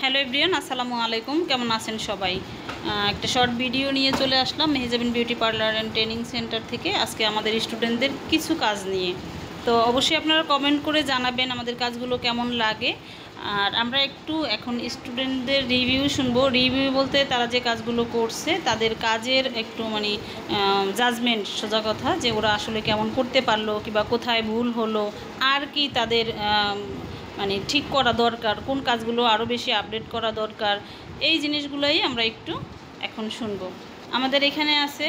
Hello everyone, আসসালামু আলাইকুম। কেমন আছেন সবাই? একটা শর্ট ভিডিও নিয়ে চলে আসলাম Mehjabin beauty parlour and training centre থেকে আজকে আমাদের স্টুডেন্টদের কিছু কাজ নিয়ে। তো অবশ্যই আপনারা কমেন্ট করে জানাবেন আমাদের কাজগুলো কেমন লাগে। আর আমরা একটু এখন স্টুডেন্টদের রিভিউ শুনবো। রিভিউ বলতে তারা যে কাজগুলো করছে তাদের কাজের একটু জাজমেন্ট, সোজা কথা, যে ওরা আসলে কেমন করতে পারলো কিংবা কোথায় ভুল হলো, আর কি তাদের ঠিক করা দরকার, কোন কাজগুলো আরও বেশি আপডেট করা দরকার, এই জিনিসগুলোই আমরা একটু এখন শুনবো। আমাদের এখানে আছে,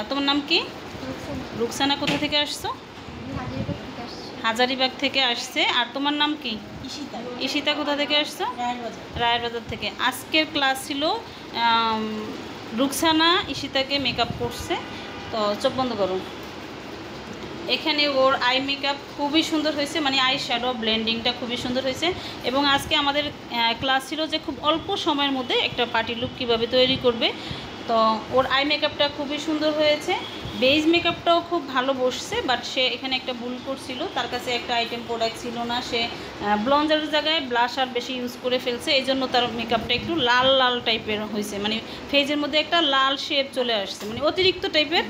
তোমার নাম কি? রুকসানা। কোথা থেকে আসছো? হাজারিবাগ থেকে আসছে। আর তোমার নাম কি? ঈশিতা। কোথা থেকে আসছো? রায়েরবাজার থেকে। আজকের ক্লাস ছিল রুকসানা ঈশিতাকে মেকআপ করছে। তো চোখ বন্ধ করো। এখানে ওর আই মেকআপ খুবই সুন্দর হয়েছে, আই শ্যাডো ব্লেন্ডিংটা খুবই সুন্দর হয়েছে। এবং আজকে আমাদের ক্লাস ছিল যে খুব অল্প সময়ের মধ্যে একটা পার্টি লুক কীভাবে তৈরি করবে। তো ওর আই মেকআপটা খুবই সুন্দর হয়েছে, বেজ মেকআপটাও খুব ভালো বসছে। বাট সে এখানে একটা ভুল করছিল, তার কাছে একটা আইটেম প্রোডাক্ট ছিল না। সে ব্লঞ্জারের জায়গায় ব্লাশার বেশি ইউজ করে ফেলছে, এই জন্য তার মেকআপটা একটু লাল লাল টাইপের হয়েছে, ফেজের মধ্যে একটা লাল শেপ চলে আসছে। অতিরিক্ত টাইপের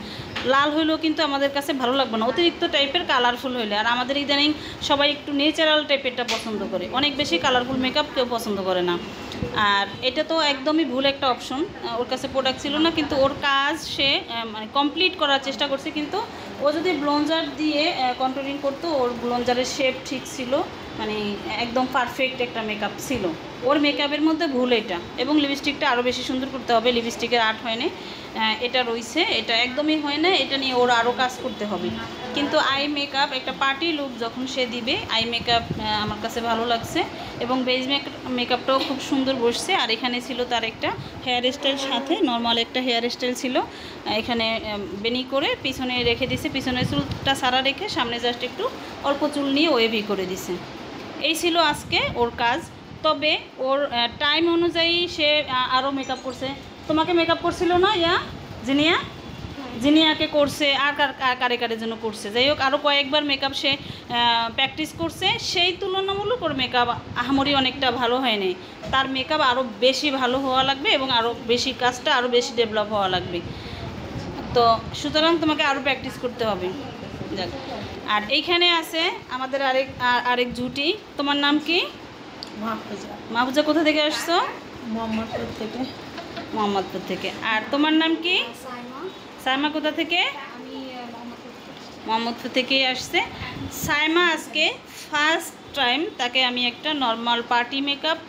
লাল হইলেও কিন্তু আমাদের কাছে ভালো লাগবে না, অতিরিক্ত টাইপের কালারফুল হইলে। আর আমাদের ইদানিং সবাই একটু ন্যাচারাল টাইপেরটা পছন্দ করে, অনেক বেশি কালারফুল মেকআপ কেউ পছন্দ করে না। আর এটা তো একদমই ভুল একটা অপশন। ওর কাছে প্রোডাক্ট ছিল না, কিন্তু ওর কাজ সে কমপ্লিট করার চেষ্টা করছে। কিন্তু ও যদি ব্লঞ্জার দিয়ে কন্ট্রোলিং করতো, ওর ব্লঞ্জারের শেপ ঠিক ছিল, একদম পারফেক্ট একটা মেকআপ ছিল। ওর মেকআপের মধ্যে ভুল এটা। এবং লিপস্টিকটা আরও বেশি সুন্দর করতে হবে, লিপস্টিকের আর্ট হয় না, এটা রয়েছে, এটা একদমই হয় না, এটা নিয়ে ওর আরও কাজ করতে হবে। কিন্তু আই মেকআপ একটা পার্টি লুক যখন সে দিবে, আই মেকআপ আমার কাছে ভালো লাগছে। এবং বেজ মেকআপটাও খুব সুন্দর বসছে। আর এখানে ছিল তার একটা হেয়ার স্টাইল, সাথে নর্মাল একটা হেয়ার স্টাইল ছিল, এখানে বেনি করে পিছনে রেখে দিছে, পিছনের চুলটা সারা রেখে সামনে জাস্ট একটু অল্প চুল নিয়ে ওয়েভি করে দিছে। এই ছিল আজকে ওর কাজ। তবে ওর টাইম অনুযায়ী সে আরও মেকআপ করছে। তোমাকে মেকআপ করছিল না জিনিয়াকে করছে, আর কারে কারের জন্য করছে। যাই হোক, আরও কয়েকবার মেকআপ সে প্র্যাকটিস করছে। সেই তুলনামূলক ওর মেকআপ আহামরি অনেকটা ভালো হয়নি। তার মেকআপ আরও বেশি ভালো হওয়া লাগবে এবং আরও বেশি কাজটা আরও বেশি ডেভেলপ হওয়া লাগবে। তো সুতরাং তোমাকে আরও প্র্যাকটিস করতে হবে। যাক, আর এইখানে আছে আমাদের আরেক জুটি। তোমার নাম কি? মাহফুজা। কোথা থেকে আসছো? মোহাম্মদপুর থেকে। আর তোমার নাম কি? সাইমা। কোথা থেকে? মোহাম্মদপুর থেকেই আসছে সাইমা। আজকে ফার্স্ট টাইম তাকে আমি একটা নর্মাল পার্টি মেকআপ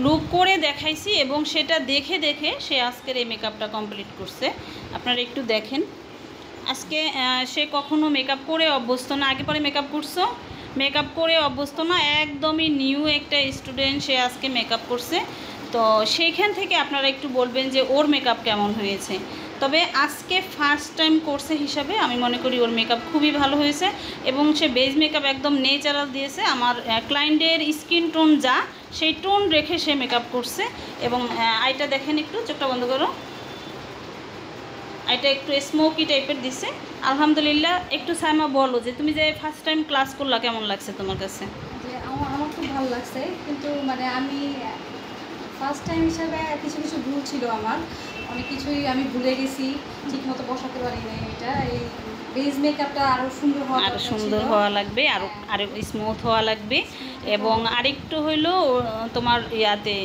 লুক করে দেখাইছি, এবং সেটা দেখে দেখে সে আজকের এই মেকআপটা কমপ্লিট করছে। আপনারা একটু দেখেন। আজকে সে কখনো মেকআপ করে অভ্যস্ত না। আগে পরে মেকআপ করছো, মেকআপ করে অভ্যস্ত না, একদমই নিউ একটা স্টুডেন্ট। সে আজকে মেকআপ করছে। তো সেইখান থেকে আপনারা একটু বলবেন যে ওর মেকআপ কেমন হয়েছে। তবে আজকে ফার্স্ট টাইম কোর্সে হিসাবে আমি মনে করি ওর মেকআপ খুবই ভালো হয়েছে। এবং সে বেজ মেকআপ একদম ন্যাচারাল দিয়েছে। আমার ক্লায়েন্টের স্কিন টোন যা, সেই টোন রেখে সে মেকআপ করছে। এবং আইটা দেখেন, একটু চোখটা বন্ধ করো, এটা একটু স্মোকি টাইপের দিছে। আলহামদুলিল্লাহ। একটু সাইমা বলো যে তুমি যে ফার্স্ট টাইম ক্লাস করলা, কেমন লাগছে তোমার কাছে? যে আমার খুব ভালো লাগছে, কিন্তু আমি ফার্স্ট টাইম হিসাবে কিছু কিছু ভুল ছিল আমার, অনেক কিছুই আমি ভুলে গেছি, ঠিকমতো বসাতে পারি না। এটা এই বেজ মেকআপটা আরও সুন্দর হওয়া লাগবে, আরও স্মুথ হওয়া লাগবে। এবং আরেকটু হইলো তোমার ইয়াতে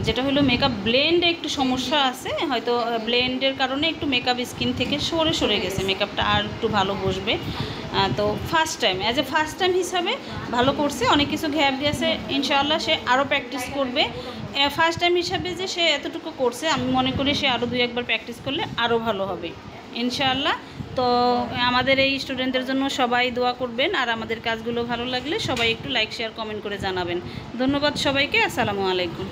যেটা হলো মেকআপ ব্লেন্ডে একটু সমস্যা আছে, হয়তো ব্লেন্ডের কারণে একটু মেকআপ স্কিন থেকে সরে গেছে, মেকআপটা আর একটু ভালো বসবে। তো first time, as a first time হিসাবে ভালো করছে। অনেক কিছু গ্যাপ দিয়েছে, ইনশাআল্লাহ সে আরও প্র্যাকটিস করবে। ফার্স্ট টাইম হিসাবে যে সে এতটুকু করছে, আমি মনে করি সে আরও 2-1বার প্র্যাকটিস করলে আরও ভালো হবে ইনশাআল্লাহ। তো আমাদের এই স্টুডেন্টদের জন্য সবাই দোয়া করবেন। আর আমাদের কাজগুলো ভালো লাগলে সবাই একটু লাইক, শেয়ার, কমেন্ট করে জানাবেন। ধন্যবাদ সবাইকে। আসসালামু আলাইকুম।